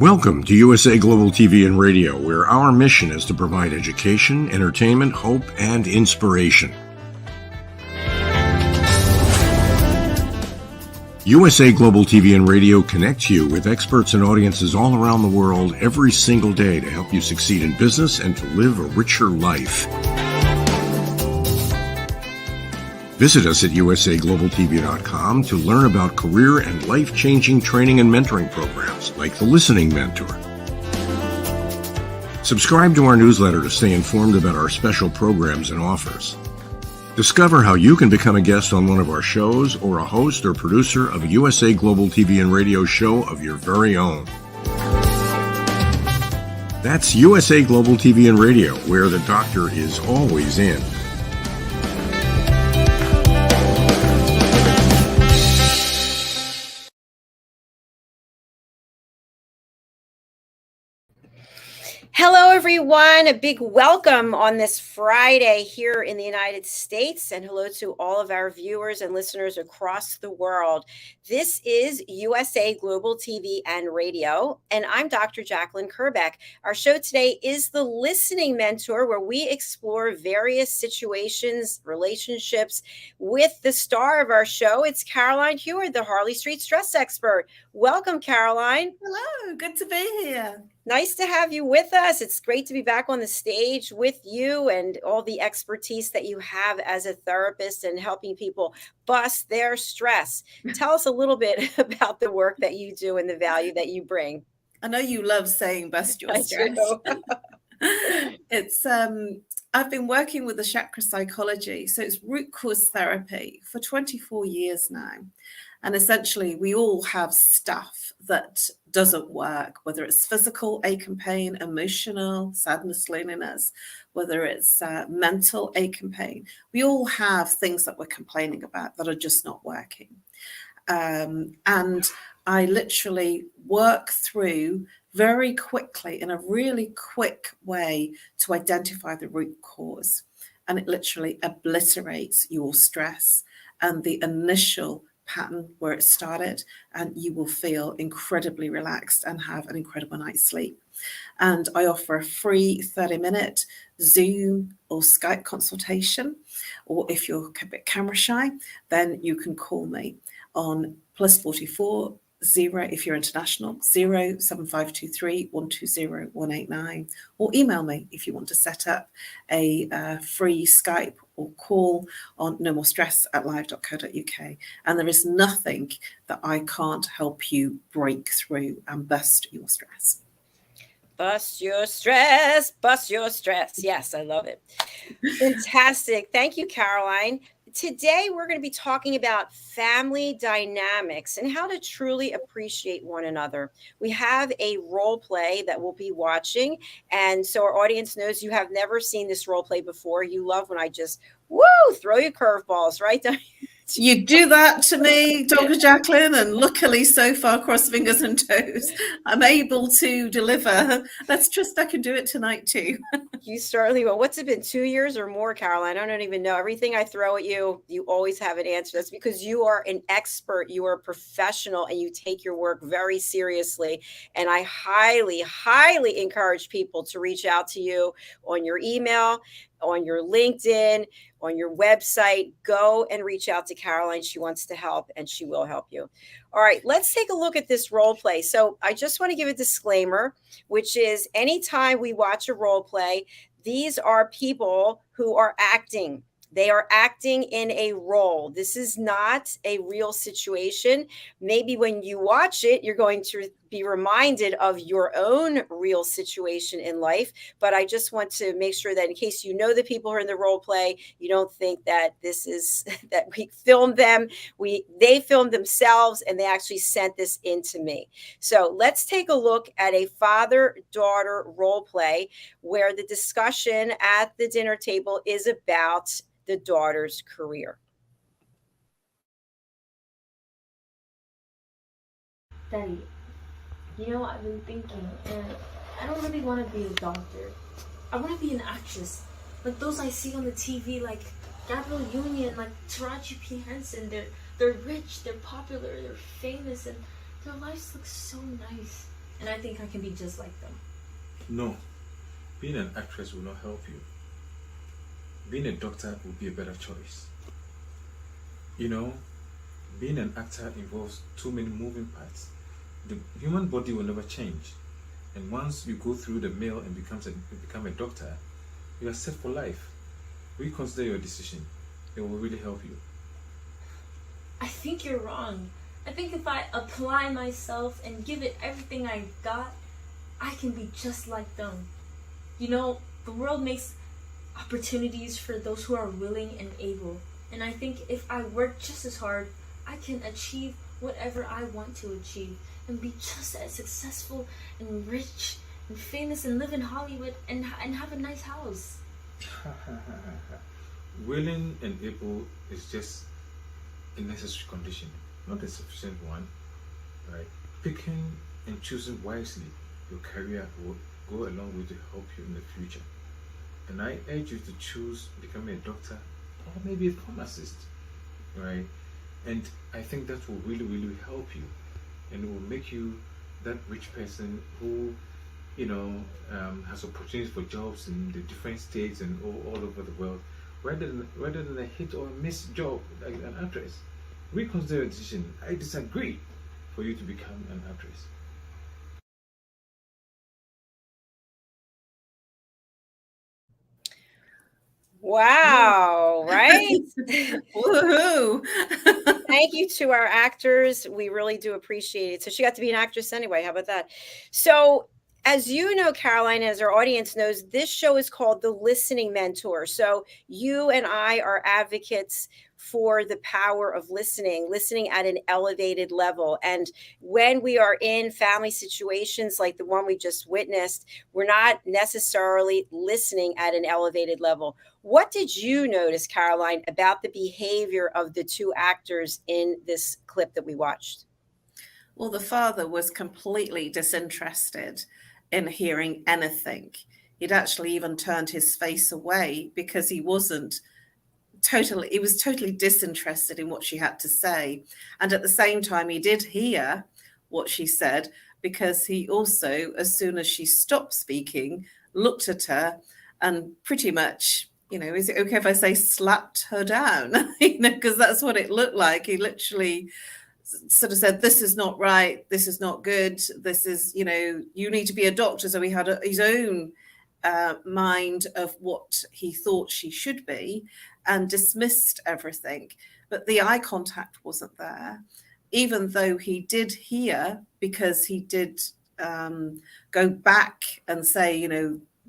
Welcome to USA Global TV and Radio, where our mission is to provide education, entertainment, hope, and inspiration. USA Global TV and Radio connects you with experts and audiences all around the world every single day to help you succeed in business and to live a richer life. Visit us at usaglobaltv.com to learn about career and life-changing training and mentoring programs like the Listening Mentor. Subscribe to our newsletter to stay informed about our special programs and offers. Discover how you can become a guest on one of our shows or a host or producer of a USA Global TV and Radio show of your very own. That's USA Global TV and Radio, where the doctor is always in. Hello, everyone. A big welcome on this Friday here in the United States, and hello to all of our viewers and listeners across the world. This is USA Global TV and Radio, and I'm Dr. Jacalyn Kerbeck. Our show today is the Listening Mentor, where we explore various situations, relationships with the star of our show. It's Caroline HEWARD, the Harley Street stress expert. Welcome, Caroline. Hello, good to be here. Nice to have you with us. It's great to be back on the stage with you and all the expertise that you have as a therapist and helping people bust their stress. Tell us a little bit about the work that you do and the value that you bring. I know you love saying bust your stress. It's I've been working with the chakra psychology, so it's root cause therapy for 24 years now. And essentially, we all have stuff that doesn't work, whether it's physical ache and pain, emotional, sadness, loneliness, whether it's mental ache and pain. We all have things that we're complaining about that are just not working. And I literally work through very quickly in a really quick way to identify the root cause. And it literally obliterates your stress and the initial pattern where it started, and you will feel incredibly relaxed and have an incredible night's sleep. And I offer a free 30-minute Zoom or Skype consultation, or if you're a bit camera shy, then you can call me on +44 0 if you're international, 07523 120 189, or email me if you want to set up a free Skype or call on nomorestress@live.co.uk. And there is nothing that I can't help you break through and bust your stress. Bust your stress, bust your stress. Yes, I love it. Fantastic. Thank you, Caroline. Today, we're going to be talking about family dynamics and how to truly appreciate one another. We have a role play that we'll be watching. And so our audience knows you have never seen this role play before. You love when I just, throw you curveballs, right? You do that to me, Dr. Jacalyn, and luckily so far, cross fingers and toes, I'm able to deliver. Let's trust I can do it tonight too. You certainly will. What's it been, 2 years or more, Caroline? I don't even know. Everything I throw at you, you always have an answer. That's because you are an expert, you are a professional, and you take your work very seriously. And I highly, highly encourage people to reach out to you on your email, on your LinkedIn, on your website. Go and reach out to Caroline. She wants to help, and she will help you. All right, let's take a look at this role play. So I just want to give a disclaimer, which is anytime we watch a role play, these are people who are acting. They are acting in a role. This is not a real situation. Maybe when you watch it, you're going to be reminded of your own real situation in life. But I just want to make sure that in case you know the people who are in the role play, you don't think that this is that we filmed them. They filmed themselves and they actually sent this in to me. So let's take a look at a father-daughter role play where the discussion at the dinner table is about the daughter's career. Daddy, you know, I've been thinking, and I don't really want to be a doctor. I want to be an actress, like those I see on the TV, like Gabrielle Union, like Taraji P. Henson. They're rich, they're popular, they're famous, and their lives look so nice. and I think I can be just like them. No, being an actress will not help you. Being a doctor would be a better choice. You know, being an actor involves too many moving parts. The human body will never change. And once you go through the mill and become a doctor, you are set for life. Reconsider your decision. It will really help you. I think you're wrong. I think if I apply myself and give it everything I got, I can be just like them. You know, the world makes opportunities for those who are willing and able. And I think if I work just as hard, I can achieve whatever I want to achieve and be just as successful and rich and famous and live in Hollywood and have a nice house. Willing and able is just a necessary condition, not a sufficient one. Right? Picking and choosing wisely your career will go a long way to help you in the future. And I urge you to choose becoming a doctor or maybe a pharmacist, right? And I think that will really, really help you, and it will make you that rich person who, has opportunities for jobs in the different states and all over the world, rather than a hit or a miss job like an actress. Reconsider your decision. I disagree for you to become an actress. Wow, right? Woohoo! Thank you to our actors. We really do appreciate it. So she got to be an actress anyway. How about that? So, as you know, Caroline, as our audience knows, this show is called The Listening Mentor. So you and I are advocates for the power of listening at an elevated level. And when we are in family situations like the one we just witnessed, we're not necessarily listening at an elevated level. What did you notice, Caroline, about the behavior of the two actors in this clip that we watched? Well, the father was completely disinterested in hearing anything. He'd actually even turned his face away because he was totally disinterested in what she had to say. And at the same time, he did hear what she said, because he also, as soon as she stopped speaking, looked at her and pretty much, is it okay if I say slapped her down? Because that's what it looked like. He literally sort of said, this is not right, this is not good, this is, you need to be a doctor. So he had his own mind of what he thought she should be, and dismissed everything. But the eye contact wasn't there, even though he did hear, because he did go back and say,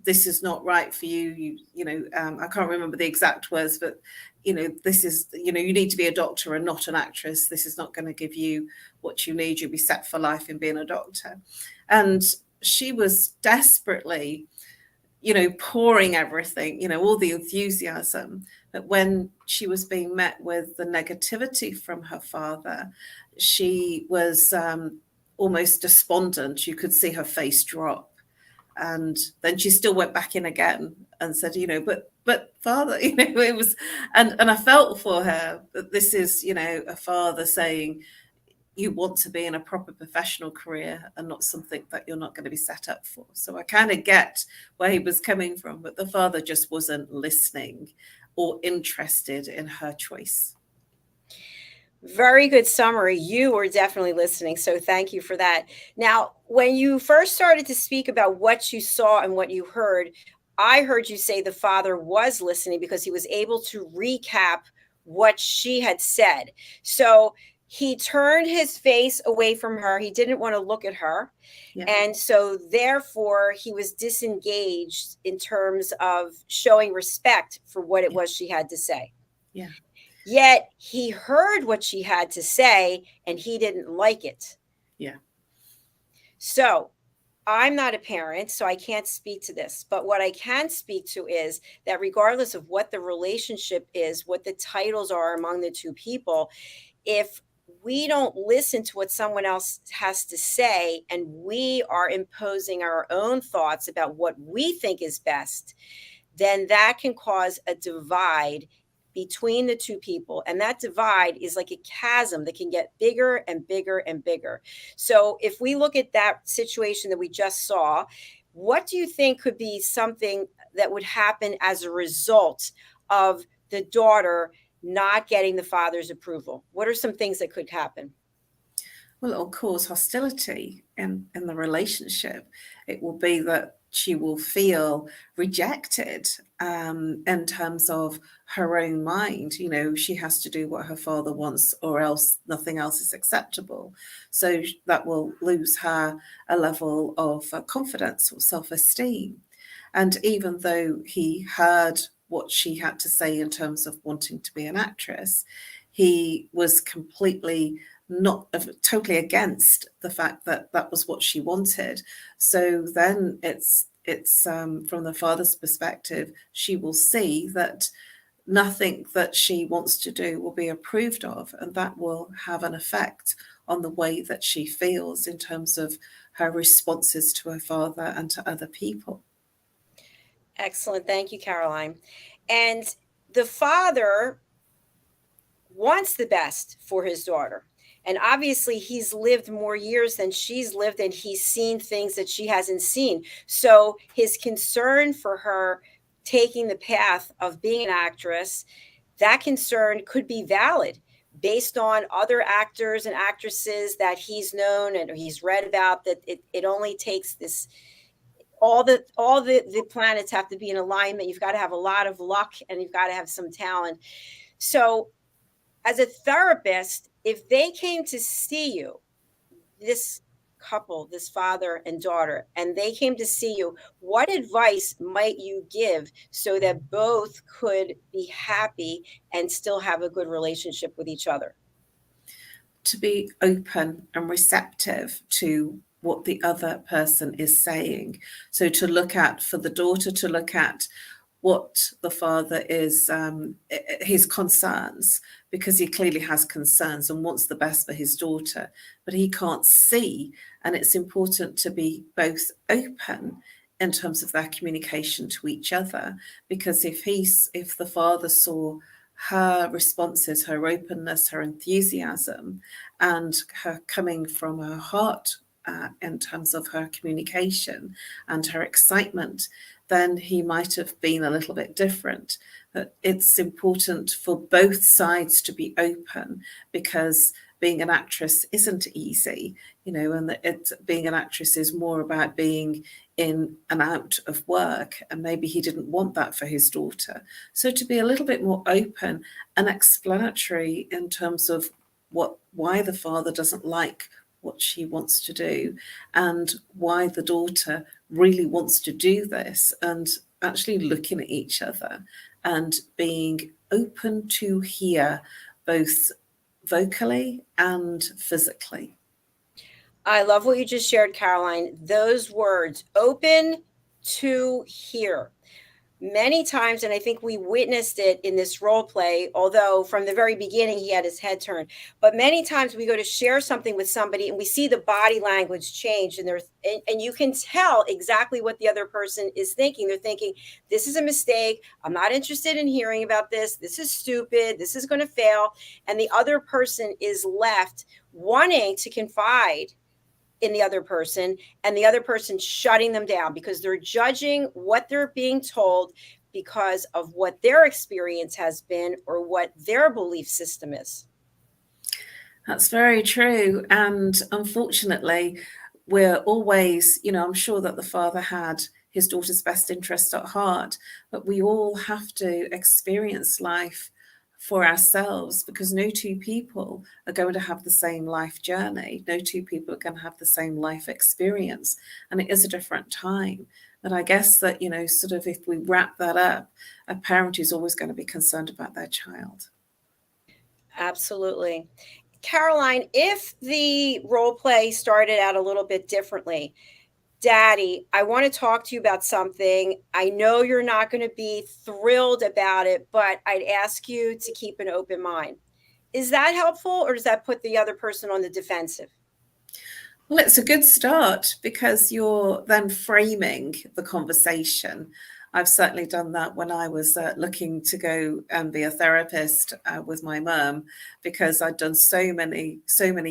this is not right for you. I can't remember the exact words, but this is, you need to be a doctor and not an actress. This is not going to give you what you need. You'll be set for life in being a doctor. And she was desperately, pouring everything, all the enthusiasm. But when she was being met with the negativity from her father, she was almost despondent. You could see her face drop. And then she still went back in again and said, but father, it was, and I felt for her that this is, a father saying, you want to be in a proper professional career and not something that you're not going to be set up for. So I kind of get where he was coming from, but the father just wasn't listening or interested in her choice. Very good summary. You were definitely listening. So thank you for that. Now, when you first started to speak about what you saw and what you heard, I heard you say the father was listening because he was able to recap what she had said. So he turned his face away from her. He didn't want to look at her. Yeah. And so therefore he was disengaged in terms of showing respect for what it was she had to say. Yeah. Yet he heard what she had to say and he didn't like it. Yeah. So I'm not a parent, so I can't speak to this. But what I can speak to is that regardless of what the relationship is, what the titles are among the two people, if we don't listen to what someone else has to say and we are imposing our own thoughts about what we think is best, then that can cause a divide between the two people. And that divide is like a chasm that can get bigger and bigger and bigger. So if we look at that situation that we just saw, what do you think could be something that would happen as a result of the daughter not getting the father's approval? What are some things that could happen? Well, it'll cause hostility in the relationship. It will be that she will feel rejected in terms of her own mind. You know, she has to do what her father wants or else nothing else is acceptable. So that will lose her a level of confidence or self-esteem. And even though he heard what she had to say in terms of wanting to be an actress, he was completely not totally against the fact that that was what she wanted. So then it's from the father's perspective, she will see that nothing that she wants to do will be approved of, and that will have an effect on the way that she feels in terms of her responses to her father and to other people. Excellent. Thank you, Caroline. And the father wants the best for his daughter. And obviously, he's lived more years than she's lived, and he's seen things that she hasn't seen. So his concern for her taking the path of being an actress, that concern could be valid based on other actors and actresses that he's known and he's read about, that it only takes this. All the planets have to be in alignment. You've got to have a lot of luck and you've got to have some talent. So as a therapist, if they came to see you, this couple, this father and daughter, and they came to see you, what advice might you give so that both could be happy and still have a good relationship with each other? To be open and receptive to what the other person is saying. So to look at, for the daughter to look at what the father is, his concerns, because he clearly has concerns and wants the best for his daughter, but he can't see. And it's important to be both open in terms of their communication to each other, because if the father saw her responses, her openness, her enthusiasm, and her coming from her heart in terms of her communication and her excitement, then he might have been a little bit different. But it's important for both sides to be open, because being an actress isn't easy, you know, and being an actress is more about being in and out of work, and maybe he didn't want that for his daughter. So to be a little bit more open and explanatory in terms of why the father doesn't like what she wants to do and why the daughter really wants to do this, and actually looking at each other and being open to hear both vocally and physically. I love what you just shared, Caroline. Those words, open to hear. Many times, and I think we witnessed it in this role play, although from the very beginning he had his head turned, but many times we go to share something with somebody and we see the body language change, and you can tell exactly what the other person is thinking. They're thinking, this is a mistake. I'm not interested in hearing about this. This is stupid. This is going to fail. And the other person is left wanting to confide in the other person, and the other person shutting them down because they're judging what they're being told because of what their experience has been or what their belief system is. That's very true. And unfortunately, we're always, you know, I'm sure that the father had his daughter's best interest at heart, but we all have to experience life for ourselves, because no two people are going to have the same life journey. No two people are going to have the same life experience. And it is a different time. And I guess that, you know, sort of if we wrap that up, a parent is always going to be concerned about their child. Absolutely. Caroline, if the role play started out a little bit differently, Daddy, I want to talk to you about something. I know you're not going to be thrilled about it, but I'd ask you to keep an open mind. Is that helpful, or does that put the other person on the defensive? Well, it's a good start, because you're then framing the conversation I've certainly done that when I was looking to go and be a therapist with my mum, because I'd done so many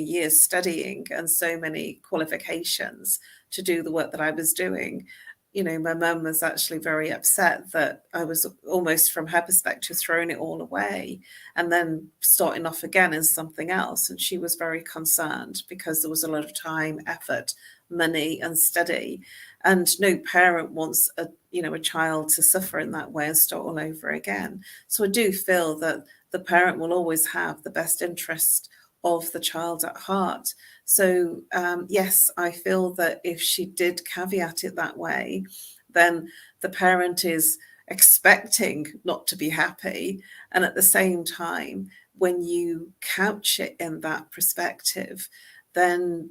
years studying and so many qualifications to do the work that I was doing. You know, my mum was actually very upset that I was almost, from her perspective, throwing it all away and then starting off again in something else. And she was very concerned because there was a lot of time, effort, money and study. And no parent wants a child to suffer in that way and start all over again. So I do feel that the parent will always have the best interest of the child at heart. So yes, I feel that if she did caveat it that way, then the parent is expecting not to be happy. And at the same time, when you couch it in that perspective, then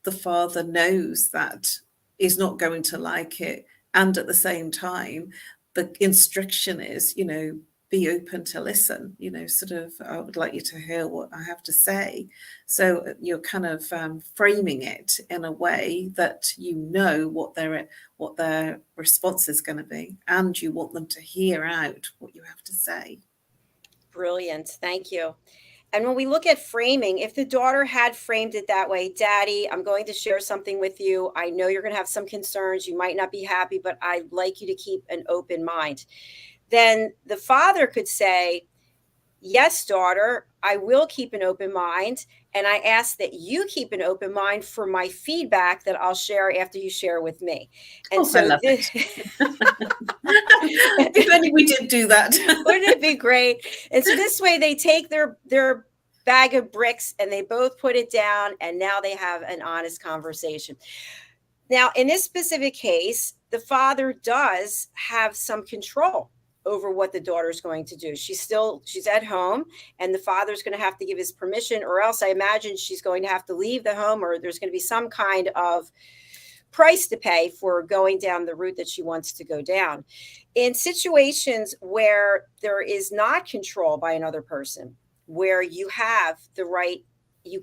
the father knows that he's not going to like it. And at the same time, the instruction is, be open to listen, sort of, I would like you to hear what I have to say. So you're kind of framing it in a way that what their response is going to be, and you want them to hear out what you have to say. Brilliant. Thank you. And when we look at framing, if the daughter had framed it that way, Daddy, I'm going to share something with you. I know you're going to have some concerns. You might not be happy, but I'd like you to keep an open mind. Then the father could say, yes, daughter, I will keep an open mind. And I ask that you keep an open mind for my feedback that I'll share after you share with me. And I love it. If only we did do that. Wouldn't it be great? And so this way they take their bag of bricks and they both put it down, and now they have an honest conversation. Now, in this specific case, the father does have some control over what the daughter is going to do. She's at home, and the father's going to have to give his permission, or else I imagine she's going to have to leave the home, or there's going to be some kind of price to pay for going down the route that she wants to go down. In situations where there is not control by another person, where you have the right, you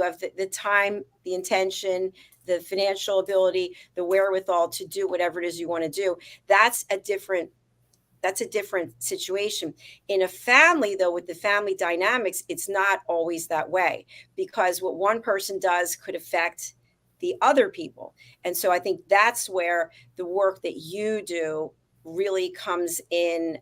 have the time, the intention, the financial ability, the wherewithal to do whatever it is you want to do, that's a different situation. In a family, though, with the family dynamics, it's not always that way, because what one person does could affect the other people. And so I think that's where the work that you do really comes in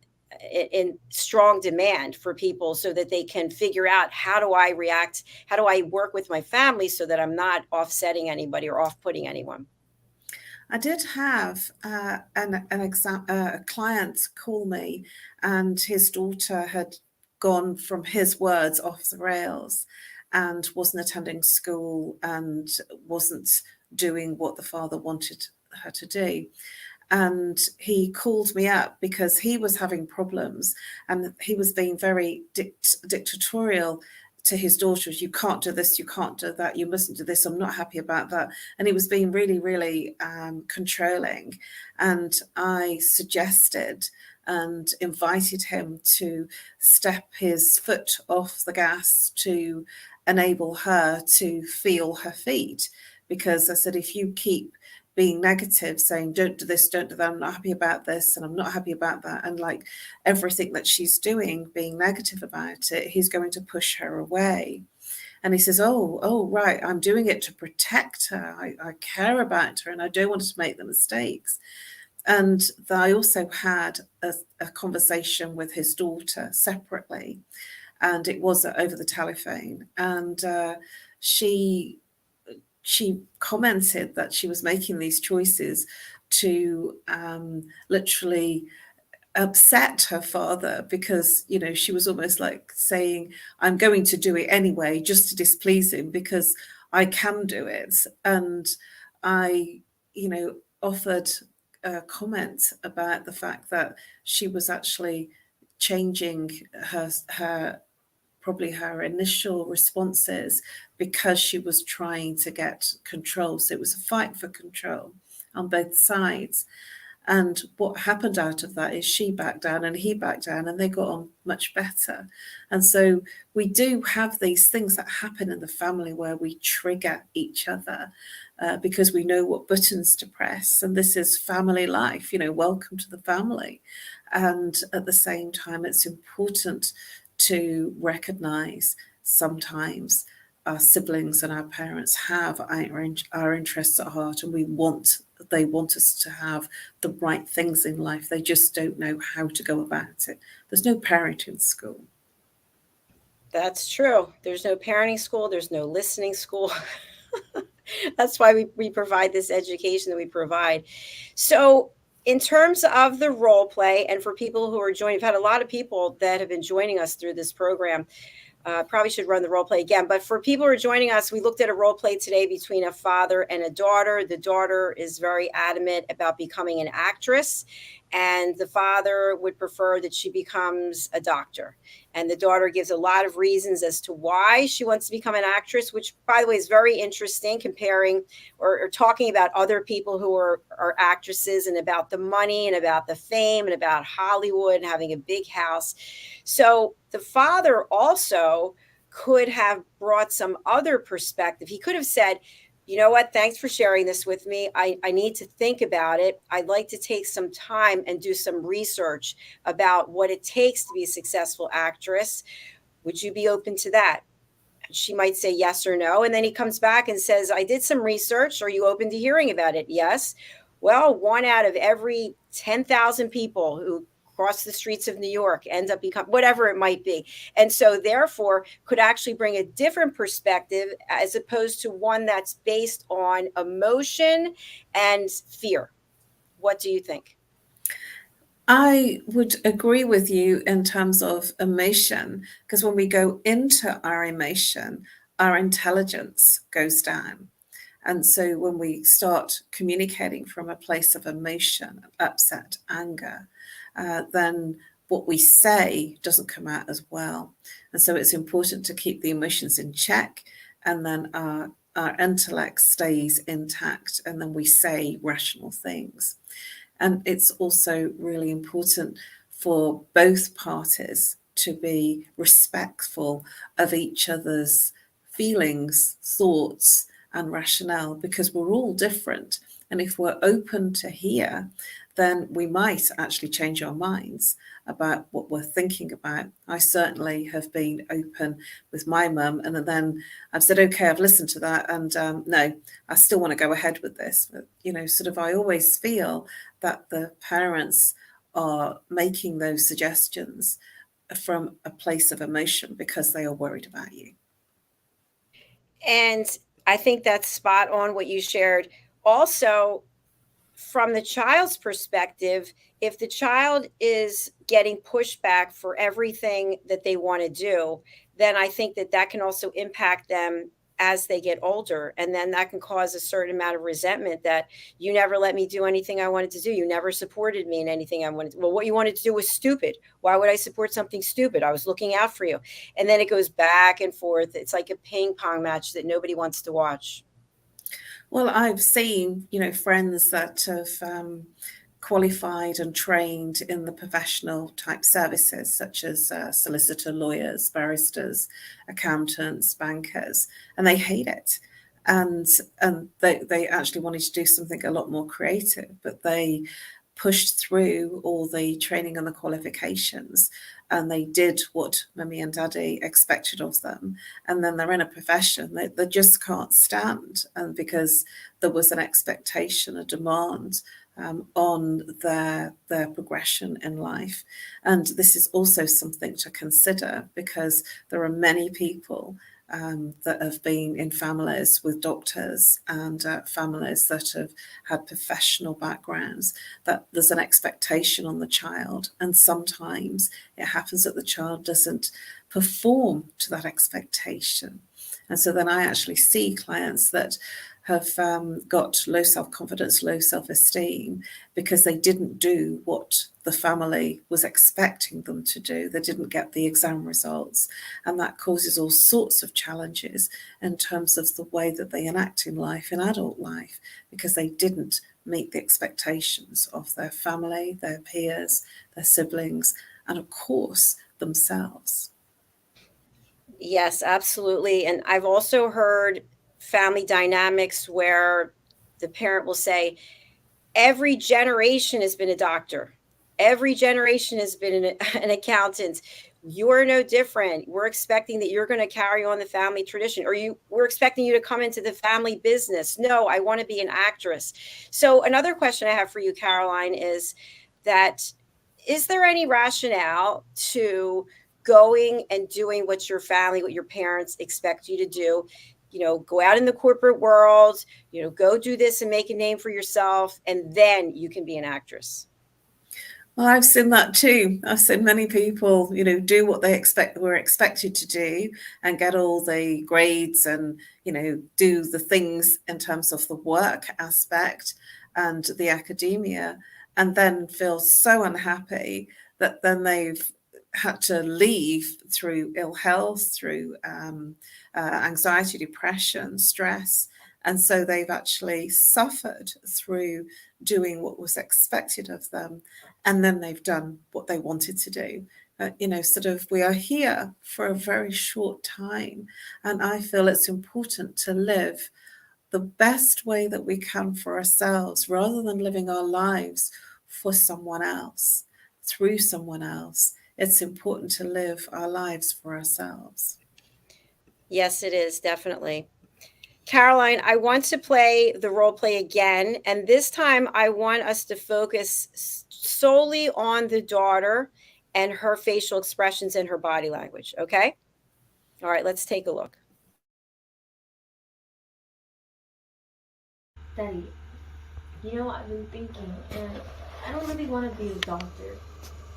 strong demand for people, so that they can figure out, how do I react? How do I work with my family so that I'm not offsetting anybody or off-putting anyone? I did have a client call me, and his daughter had gone, from his words, off the rails and wasn't attending school and wasn't doing what the father wanted her to do. And he called me up because he was having problems, and he was being very dictatorial to his daughters. You can't do this, you can't do that, you mustn't do this, I'm not happy about that. And he was being really, really controlling. And I suggested and invited him to step his foot off the gas to enable her to feel her feet. Because I said, if you keep being negative, saying, don't do this, don't do that, I'm not happy about this, and I'm not happy about that, and like everything that she's doing, being negative about it, he's going to push her away. And he says, oh, right, I'm doing it to protect her. I care about her, and I don't want her to make the mistakes. And I also had a conversation with his daughter separately, and it was over the telephone. And she commented that she was making these choices to literally upset her father, because, you know, she was almost like saying, I'm going to do it anyway just to displease him because I can do it. And I, you know, offered a comment about the fact that she was actually changing her probably her initial responses because she was trying to get control. So it was a fight for control on both sides. And what happened out of that is she backed down and he backed down, and they got on much better. And so we do have these things that happen in the family where we trigger each other because we know what buttons to press. And this is family life, welcome to the family. And at the same time, it's important to recognize sometimes our siblings and our parents have our interests at heart, and they want us to have the right things in life. They just don't know how to go about it. There's no parenting school. That's true. There's no parenting school. There's no listening school. That's why we provide this education that we provide. So in terms of the role play, and for people who are joining, we've had a lot of people that have been joining us through this program. Probably should run the role play again. But for people who are joining us, we looked at a role play today between a father and a daughter. The daughter is very adamant about becoming an actress, and the father would prefer that she becomes a doctor. And the daughter gives a lot of reasons as to why she wants to become an actress, which, by the way, is very interesting, comparing or talking about other people who are actresses, and about the money and about the fame and about Hollywood and having a big house. So the father also could have brought some other perspective. He could have said, you know what, thanks for sharing this with me. I need to think about it. I'd like to take some time and do some research about what it takes to be a successful actress. Would you be open to that? She might say yes or no. And then he comes back and says, I did some research. Are you open to hearing about it? Yes. Well, 1 out of every 10,000 people who cross the streets of New York end up becoming whatever it might be. And so therefore could actually bring a different perspective, as opposed to one that's based on emotion and fear. What do you think? I would agree with you in terms of emotion, because when we go into our emotion, our intelligence goes down. And so when we start communicating from a place of emotion, upset, anger, then what we say doesn't come out as well. And so it's important to keep the emotions in check, and then our intellect stays intact, and then we say rational things. And it's also really important for both parties to be respectful of each other's feelings, thoughts, and rationale, because we're all different. And if we're open to hear, then we might actually change our minds about what we're thinking about. I certainly have been open with my mum, and then I've said, okay, I've listened to that, and no, I still want to go ahead with this. But, I always feel that the parents are making those suggestions from a place of emotion because they are worried about you. And I think that's spot on what you shared. Also, from the child's perspective, if the child is getting pushback for everything that they want to do, then I think that can also impact them as they get older. And then that can cause a certain amount of resentment, that you never let me do anything I wanted to do. You never supported me in anything I wanted to. Well, what you wanted to do was stupid. Why would I support something stupid? I was looking out for you. And then it goes back and forth. It's like a ping pong match that nobody wants to watch. Well, I've seen, friends that have qualified and trained in the professional type services, such as solicitor, lawyers, barristers, accountants, bankers, and they hate it. And they actually wanted to do something a lot more creative, but they pushed through all the training and the qualifications, and they did what mummy and daddy expected of them. And then they're in a profession that they just can't stand, and because there was an expectation, a demand on their progression in life. And this is also something to consider, because there are many people that have been in families with doctors and families that have had professional backgrounds, that there's an expectation on the child. And sometimes it happens that the child doesn't perform to that expectation. And so then I actually see clients that have got low self-confidence, low self-esteem, because they didn't do what the family was expecting them to do. They didn't get the exam results, and that causes all sorts of challenges in terms of the way that they enact in life, in adult life, because they didn't meet the expectations of their family, their peers, their siblings, and of course themselves. Yes, absolutely. And I've also heard family dynamics where the parent will say, every generation has been a doctor. Every generation has been an accountant. You're no different. We're expecting that you're going to carry on the family tradition, or we're expecting you to come into the family business. No, I want to be an actress. So another question I have for you, Caroline, is there any rationale to going and doing what your family, what your parents expect you to do? Go out in the corporate world, go do this and make a name for yourself, and then you can be an actress. Well, I've seen that too. I've seen many people, do what they were expected to do and get all the grades and, do the things in terms of the work aspect and the academia, and then feel so unhappy that then they've had to leave through ill health, through anxiety, depression, stress. And so they've actually suffered through doing what was expected of them. And then they've done what they wanted to do. We are here for a very short time. And I feel it's important to live the best way that we can for ourselves, rather than living our lives for someone else, through someone else. It's important to live our lives for ourselves. Yes, it is, definitely. Caroline, I want to play the role play again. And this time I want us to focus solely on the daughter and her facial expressions and her body language. Okay? All right, let's take a look. Daddy, I've been thinking, and I don't really want to be a doctor.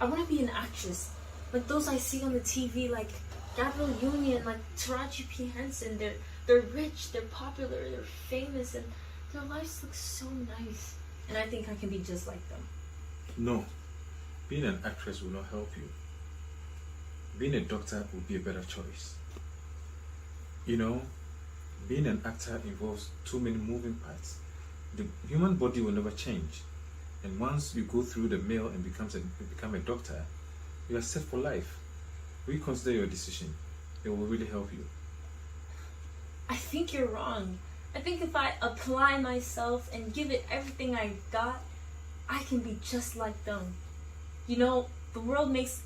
I want to be an actress, like those I see on the TV, like Jacalyn Union, like Taraji P. Henson. They're rich, they're popular, they're famous, and their lives look so nice. And I think I can be just like them. No, being an actress will not help you. Being a doctor would be a better choice. Being an actor involves too many moving parts. The human body will never change. And once you go through the mill and become a doctor, you are set for life. Reconsider your decision. It will really help you. I think you're wrong. I think if I apply myself and give it everything I got, I can be just like them. The world makes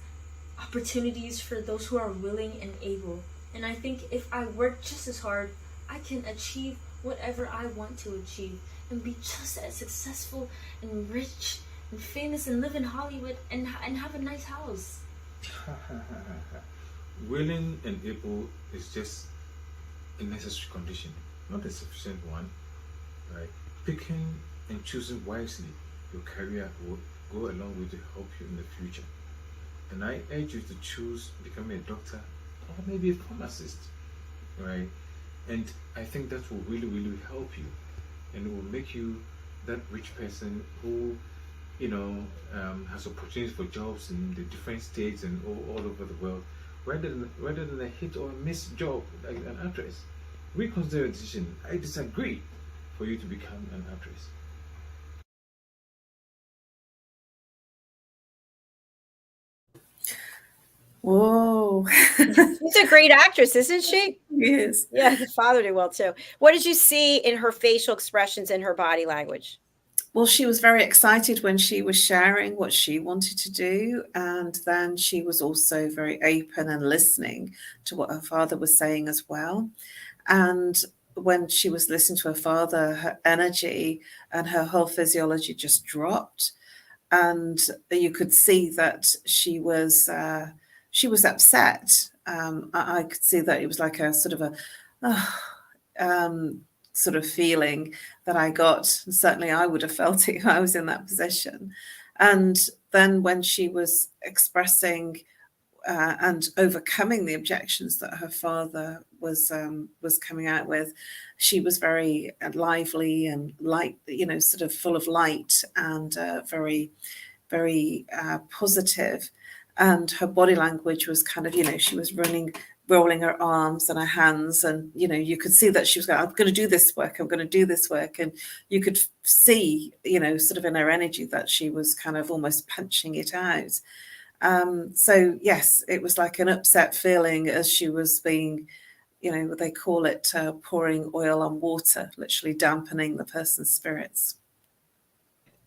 opportunities for those who are willing and able. And I think if I work just as hard, I can achieve whatever I want to achieve and be just as successful and rich and famous and live in Hollywood and have a nice house. Willing and able is just a necessary condition, not a sufficient one. Right? Picking and choosing wisely your career will go a long way to help you in the future. And I urge you to choose becoming a doctor or maybe a pharmacist, right? And I think that will really, really help you, and it will make you that rich person who, has opportunities for jobs in the different states and all over the world, rather than a hit or miss job like an actress. Reconsider your decision. I disagree for you to become an actress. Whoa. She's a great actress, isn't she? Yes. Yeah, the father did well too. What did you see in her facial expressions and her body language? Well, she was very excited when she was sharing what she wanted to do. And then she was also very open and listening to what her father was saying as well. And when she was listening to her father, her energy and her whole physiology just dropped. And you could see that she was upset. I could see that it was like a sort of sort of feeling that I got. Certainly I would have felt it if I was in that position. And then when she was expressing and overcoming the objections that her father was coming out with. She was very lively and light, sort of full of light, and very, very positive. And her body language was kind of, she was rolling her arms and her hands, and you could see that she was going, I'm going to do this work, I'm going to do this work. And you could see, sort of in her energy, that she was kind of almost punching it out. So yes, it was like an upset feeling as she was being, they call it pouring oil on water, literally dampening the person's spirits.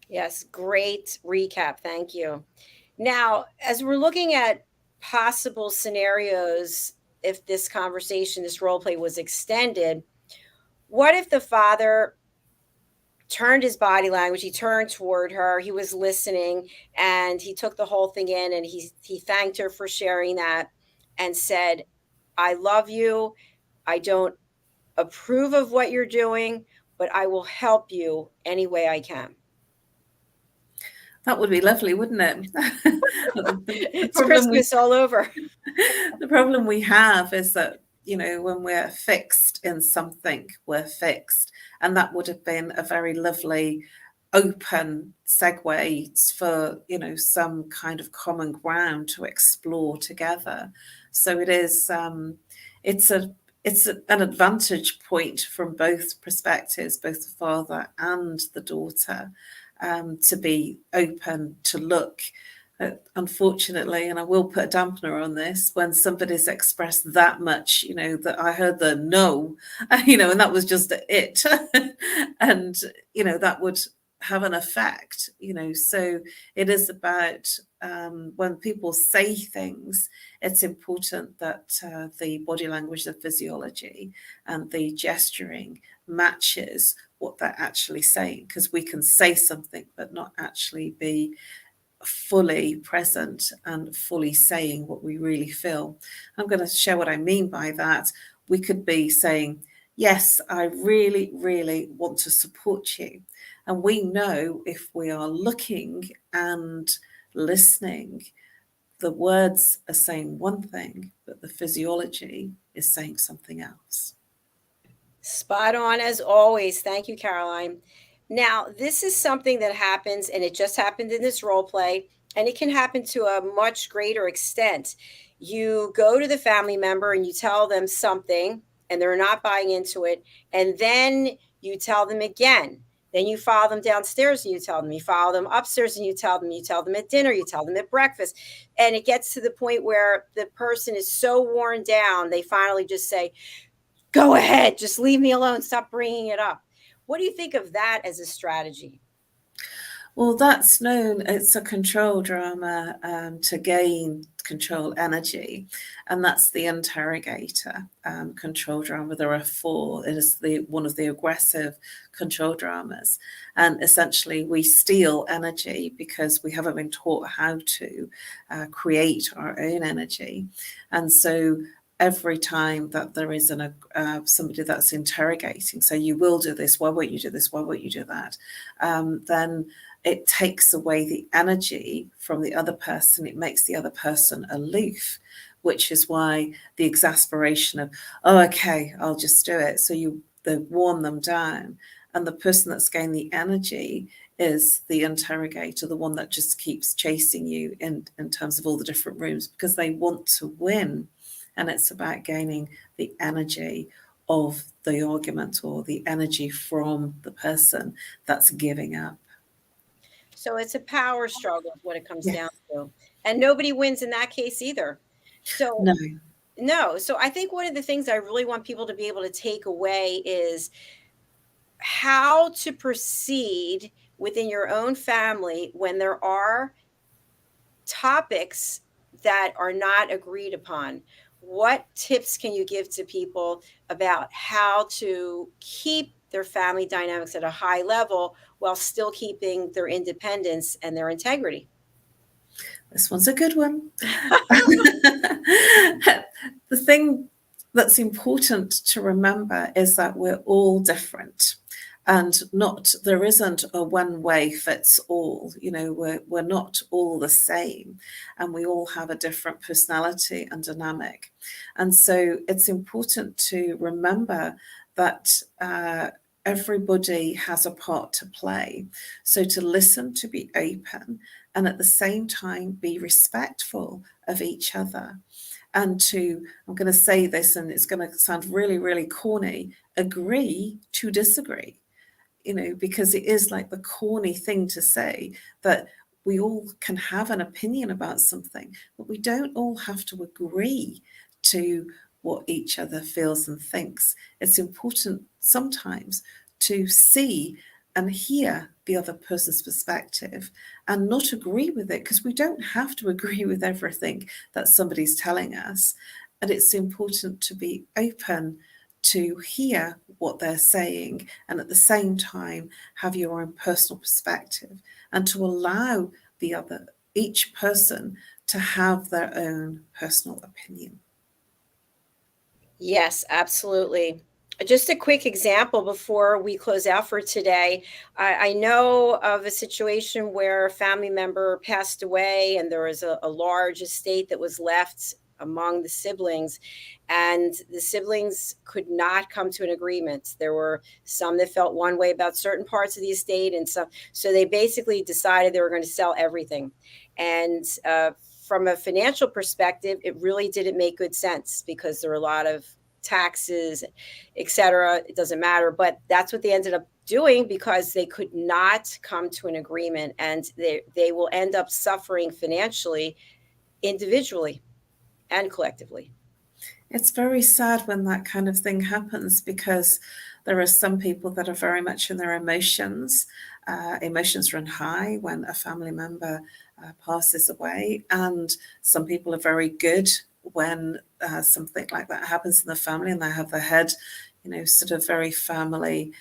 Yes, great recap. Thank you. Now, as we're looking at possible scenarios, if this conversation, this role play was extended, what if the father turned his body language, he turned toward her, he was listening, and he took the whole thing in, and he thanked her for sharing that and said, I love you. I don't approve of what you're doing, but I will help you any way I can. That would be lovely, wouldn't it? It's Christmas all over. The problem we have is that, when we're fixed in something, we're fixed. And that would have been a very lovely open segue for, some kind of common ground to explore together. So it is, it's an advantage point from both perspectives, both the father and the daughter, to be open, to look. Unfortunately, and I will put a dampener on this, when somebody's expressed that much, that I heard the no, and that was just it. And, that would have an effect, so it is about when people say things, it's important that the body language, the physiology, and the gesturing matches what they're actually saying, because we can say something but not actually be fully present and fully saying what we really feel. I'm going to share what I mean by that. We could be saying, yes, I really, really want to support you. And we know if we are looking and listening, the words are saying one thing, but the physiology is saying something else. Spot on as always. Thank you, Caroline. Now, this is something that happens, and it just happened in this role play, and it can happen to a much greater extent. You go to the family member and you tell them something, and they're not buying into it, and then you tell them again. Then you follow them downstairs and you tell them. You follow them upstairs and you tell them. You tell them at dinner. You tell them at breakfast. And it gets to the point where the person is so worn down, they finally just say, go ahead, just leave me alone. Stop bringing it up. What do you think of that as a strategy? Well, that's known, it's a control drama to gain control energy, and that's the interrogator control drama. There are 4. It is one of the aggressive control dramas, and essentially we steal energy because we haven't been taught how to create our own energy. And so every time that there is somebody that's interrogating, so you will do this, why won't you do this, why won't you do that, then it takes away the energy from the other person. It makes the other person aloof, which is why the exasperation of, oh, okay, I'll just do it. So they worn them down. And the person that's gained the energy is the interrogator, the one that just keeps chasing you in terms of all the different rooms, because they want to win. And it's about gaining the energy of the argument, or the energy from the person that's giving up. So it's a power struggle, what it comes down to. And nobody wins in that case either. So no. So I think one of the things I really want people to be able to take away is how to proceed within your own family when there are topics that are not agreed upon. What tips can you give to people about how to keep their family dynamics at a high level while still keeping their independence and their integrity? This one's a good one. The thing that's important to remember is that we're all different. and there isn't a one way fits all. We're not all the same, and we all have a different personality and dynamic. And so it's important to remember that everybody has a part to play. So to listen, to be open, and at the same time be respectful of each other. And I'm going to say this, and it's going to sound really, really corny, agree to disagree, because it is like the corny thing to say, that we all can have an opinion about something, but we don't all have to agree to what each other feels and thinks. It's important sometimes to see and hear the other person's perspective and not agree with it, because we don't have to agree with everything that somebody's telling us. And it's important to be open to hear what they're saying, and at the same time have your own personal perspective, and to allow each person to have their own personal opinion. Yes, absolutely. Just a quick example before we close out for today. I know of a situation where a family member passed away, and there was a large estate that was left among the siblings, and the siblings could not come to an agreement. There were some that felt one way about certain parts of the estate, and so they basically decided they were going to sell everything. And from a financial perspective, it really didn't make good sense, because there were a lot of taxes, etc. It doesn't matter, but that's what they ended up doing, because they could not come to an agreement, and they will end up suffering financially, individually and collectively. It's very sad when that kind of thing happens, because there are some people that are very much in their emotions. Emotions run high when a family member passes away, and some people are very good when something like that happens in the family, and they have their head, sort of very family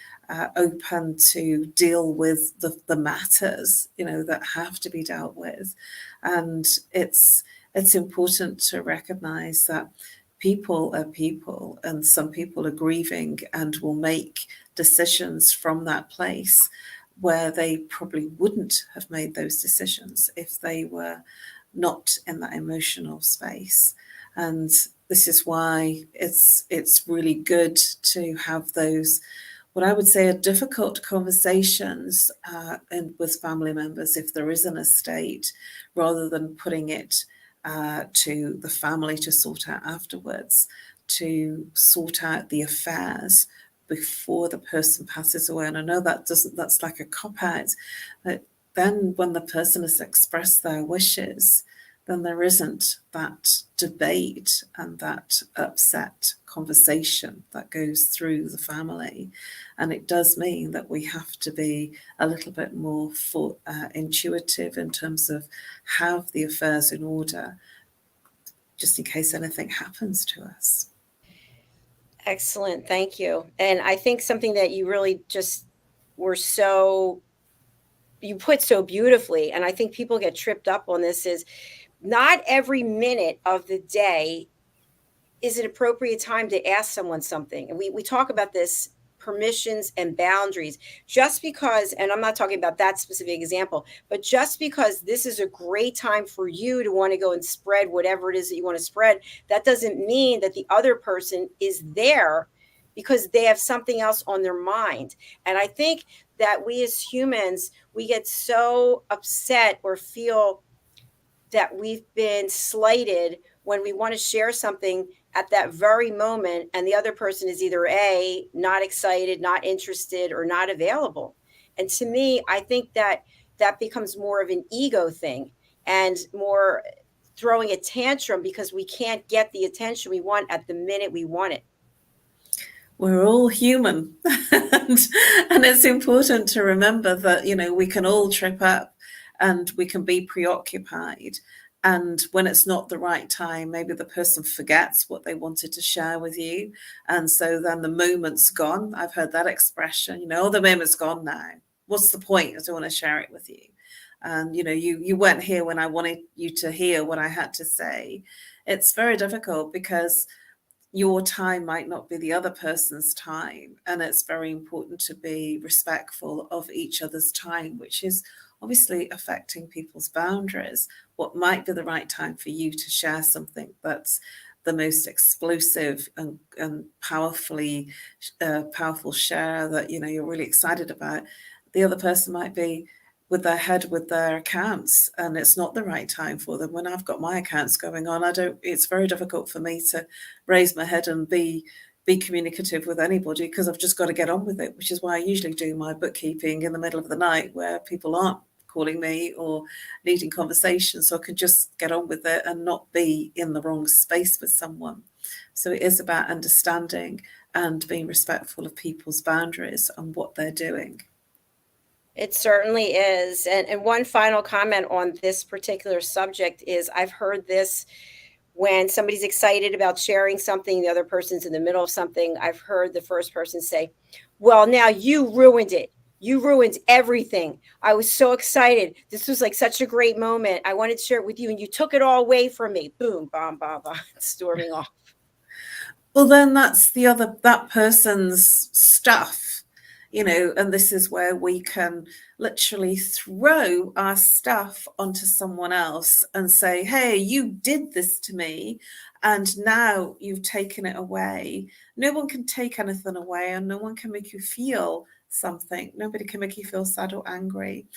open to deal with the matters, that have to be dealt with. And it's important to recognize that people are people, and some people are grieving and will make decisions from that place where they probably wouldn't have made those decisions if they were not in that emotional space. And this is why it's really good to have those, what I would say, are difficult conversations with family members if there is an estate, rather than putting it to the family to sort out afterwards, to sort out the affairs before the person passes away. And I know that's like a cop-out, but then when the person has expressed their wishes, then there isn't that debate and that upset conversation that goes through the family. And it does mean that we have to be a little bit more intuitive in terms of have the affairs in order, just in case anything happens to us. Excellent. Thank you. And I think something that you really just you put so beautifully, and I think people get tripped up on this, is not every minute of the day is an appropriate time to ask someone something. And we talk about this, permissions and boundaries. Just because, and I'm not talking about that specific example, but just because this is a great time for you to want to go and spread whatever it is that you want to spread, that doesn't mean that the other person is there because they have something else on their mind. And I think that we as humans, we get so upset or feel that we've been slighted when we want to share something at that very moment, and the other person is either A, not excited, not interested, or not available. And to me, I think that becomes more of an ego thing, and more throwing a tantrum because we can't get the attention we want at the minute we want it. We're all human. and it's important to remember that, we can all trip up and we can be preoccupied. And when it's not the right time, maybe the person forgets what they wanted to share with you. And so then the moment's gone. I've heard that expression, the moment's gone now. What's the point? I don't want to share it with you. And, you weren't here when I wanted you to hear what I had to say. It's very difficult because, your time might not be the other person's time. And it's very important to be respectful of each other's time, which is obviously affecting people's boundaries. What might be the right time for you to share something that's the most explosive and powerful share that you're really excited about, the other person might be with their head with their accounts, and it's not the right time for them. When I've got my accounts going on, it's very difficult for me to raise my head and be communicative with anybody, because I've just got to get on with it, which is why I usually do my bookkeeping in the middle of the night where people aren't calling me or needing conversation, so I can just get on with it and not be in the wrong space with someone. So it is about understanding and being respectful of people's boundaries and what they're doing. It certainly is. And one final comment on this particular subject is I've heard this when somebody's excited about sharing something, the other person's in the middle of something. I've heard the first person say, well, now you ruined it. You ruined everything. I was so excited. This was like such a great moment. I wanted to share it with you, and you took it all away from me. Boom, bam, bam, bam, storming off. Well, then that's that person's stuff, and this is where we can literally throw our stuff onto someone else and say, hey, you did this to me, and now you've taken it away. No one can take anything away, and no one can make you feel something. Nobody can make you feel sad or angry.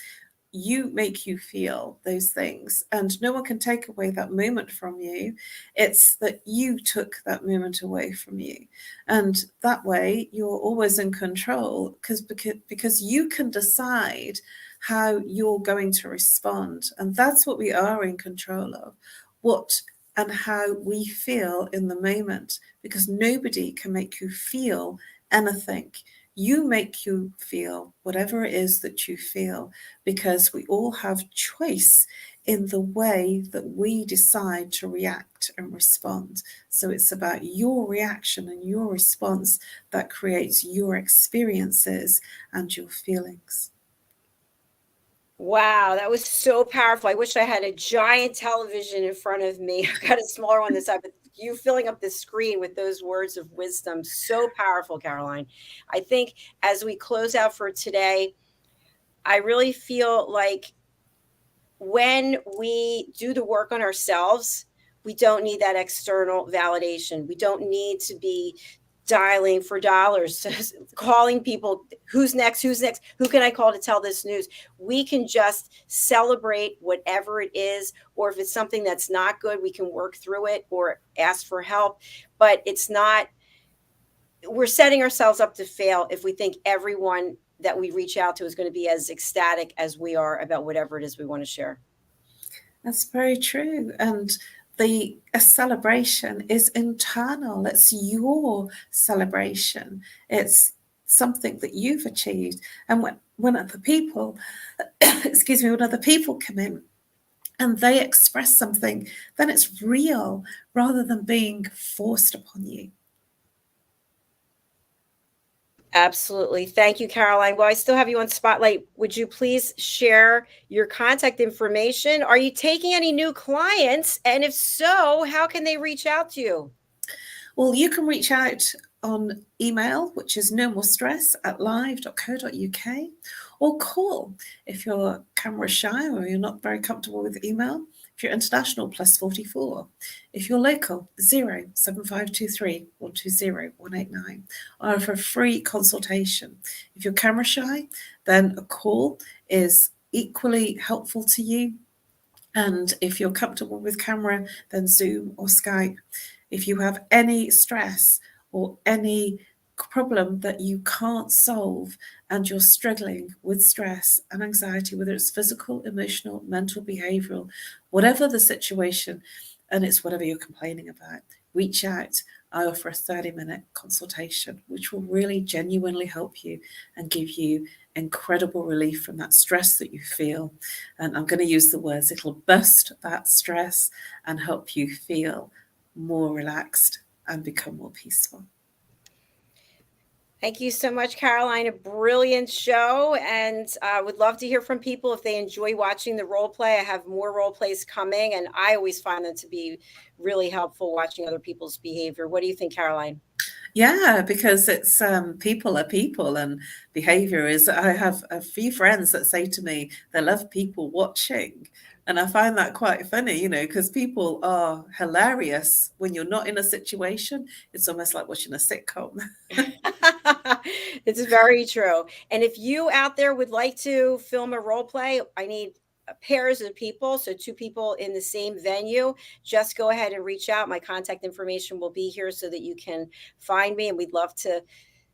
You make you feel those things, and no one can take away that moment from you. It's that you took that moment away from you, and that way you're always in control, because you can decide how you're going to respond, and that's what we are in control of, what and how we feel in the moment, because nobody can make you feel anything. You make you feel whatever it is that you feel, because we all have choice in the way that we decide to react and respond. So it's about your reaction and your response that creates your experiences and your feelings. Wow, that was so powerful. I wish I had a giant television in front of me. I've got a smaller one this side, but you filling up the screen with those words of wisdom, so powerful, Caroline. I think as we close out for today, I really feel like when we do the work on ourselves, we don't need that external validation. We don't need to be dialing for dollars, calling people, who's next, who can I call to tell this news? We can just celebrate whatever it is, or if it's something that's not good, we can work through it or ask for help. But we're setting ourselves up to fail if we think everyone that we reach out to is going to be as ecstatic as we are about whatever it is we want to share. That's very true. And a celebration is internal. It's your celebration. It's something that you've achieved. And when other people, when other people come in and they express something, then it's real rather than being forced upon you. Absolutely. Thank you, Caroline. Well, I still have you on Spotlight. Would you please share your contact information? Are you taking any new clients? And if so, how can they reach out to you? Well, you can reach out on email, which is nomorestress@live.co.uk, or call if you're camera shy or you're not very comfortable with email. If you're international, +44. If you're local, 07523 120 189, or for a free consultation. If you're camera shy, then a call is equally helpful to you. And if you're comfortable with camera, then Zoom or Skype. If you have any stress or any problem that you can't solve and you're struggling with stress and anxiety, whether it's physical, emotional, mental, behavioral, whatever the situation, and it's whatever you're complaining about, reach out. I offer a 30-minute consultation, which will really genuinely help you and give you incredible relief from that stress that you feel. And I'm going to use the words, it'll bust that stress and help you feel more relaxed and become more peaceful. Thank you so much, Caroline. A brilliant show, and would love to hear from people if they enjoy watching the role play. I have more role plays coming, and I always find them to be really helpful watching other people's behavior. What do you think, Caroline? Yeah, because it's people are people and behavior is. I have a few friends that say to me they love people watching. And I find that quite funny, because people are hilarious when you're not in a situation. It's almost like watching a sitcom. It's very true. And if you out there would like to film a role play, I need pairs of people, so 2 people in the same venue. Just go ahead and reach out. My contact information will be here so that you can find me, and we'd love to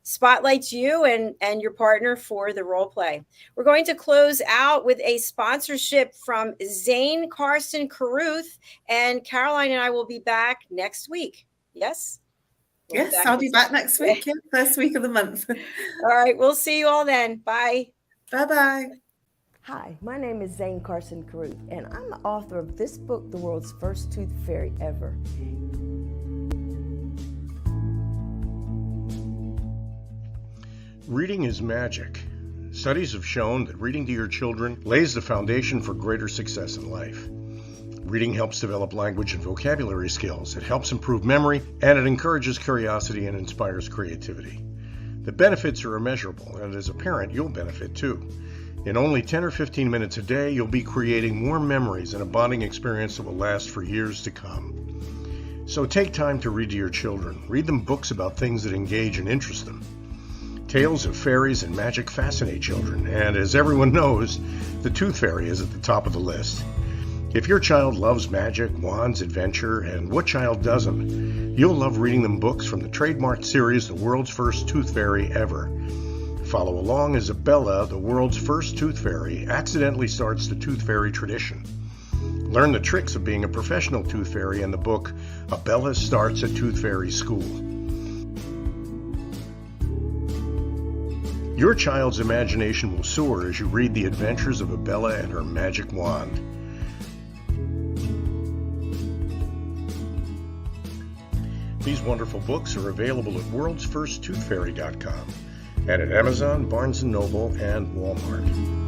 spotlight you and your partner for the role play. We're going to close out with a sponsorship from Zane Carson Caruth, and Caroline and I will be back next week. Yes? Yes, I'll be back next week. Yeah, first week of the month. All right, we'll see you all then. Bye. Bye-bye. Hi, my name is Zane Carson Caruth, and I'm the author of this book, The World's First Tooth Fairy Ever. Reading is magic. Studies have shown that reading to your children lays the foundation for greater success in life. Reading helps develop language and vocabulary skills. It helps improve memory, and it encourages curiosity and inspires creativity. The benefits are immeasurable, and as a parent, you'll benefit too. In only 10 or 15 minutes a day, you'll be creating more memories and a bonding experience that will last for years to come. So take time to read to your children. Read them books about things that engage and interest them. Tales of fairies and magic fascinate children, and as everyone knows, the Tooth Fairy is at the top of the list. If your child loves magic, wands, adventure, and what child doesn't, you'll love reading them books from the trademarked series, The World's First Tooth Fairy Ever. Follow along as Bella, the world's first tooth fairy, accidentally starts the tooth fairy tradition. Learn the tricks of being a professional tooth fairy in the book, Bella Starts a Tooth Fairy School. Your child's imagination will soar as you read the adventures of Bella and her magic wand. These wonderful books are available at worldsfirsttoothfairy.com and at Amazon, Barnes & Noble, and Walmart.